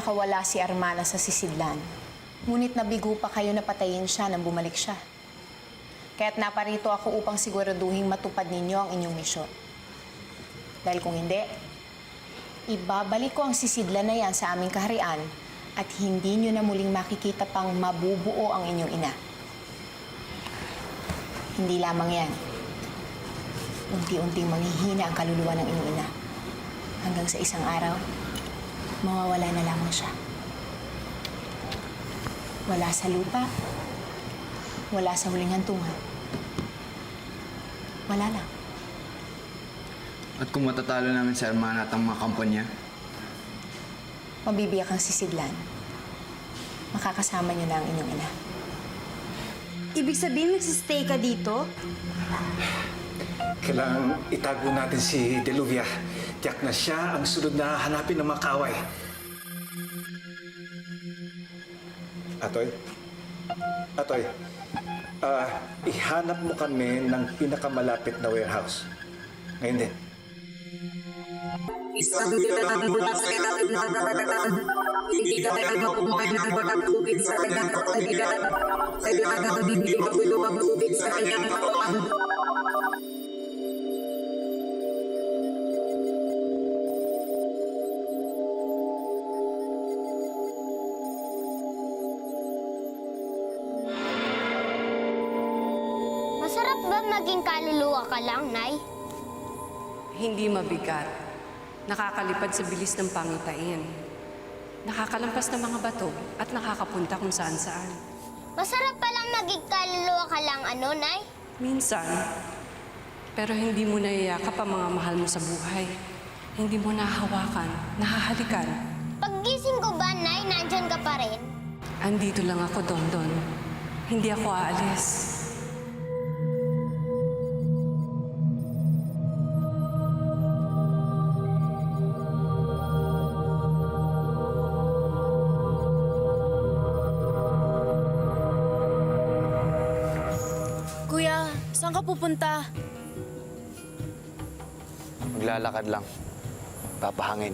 nakawala si Armana sa Sisidlan. Ngunit nabigo pa kayo na patayin siya nang bumalik siya. Kaya't naparito ako upang siguraduhin matupad ninyo ang inyong misyon. Dahil kung hindi, ibabalik ko ang Sisidlan na yan sa aming kaharian at hindi nyo na muling makikita pang mabubuo ang inyong ina. Hindi lamang yan. Unti-unting manghihina ang kaluluwa ng inyong ina. Hanggang sa isang araw, mawawala na lamang siya. Wala sa lupa, wala sa huling hantungan. Wala lang. At kung matatalo namin si Armana at ang mga kampanya? Mabibiyak ang Sisidlan. Makakasama niyo na ang inyong ina. Ibig sabihin, magsistay ka dito? Kailangan itago natin si Deluvia. Tiyak na siya ang sunod na hanapin ng mga kaaway. Atoy? Atoy, ihanap mo kami ng pinakamalapit na warehouse. Ngayon din. Masarap ba maging kaluluwa ka lang, Nay? Hindi mabigat. Nakakalipad sa bilis ng pangitain. Nakakalampas ng mga bato at nakakapunta kung saan-saan. Masarap palang maging kaluluwa ka lang, Nay? Minsan, pero hindi mo naiyakap ang mga mahal mo sa buhay. Hindi mo nahahawakan, nahahalikan. Paggising ko ba, Nay, nandyan ka pa rin? Andito lang ako, Dondon. Hindi ako aalis. Kuya, saan ka pupunta? Maglalakad lang. Papahangin.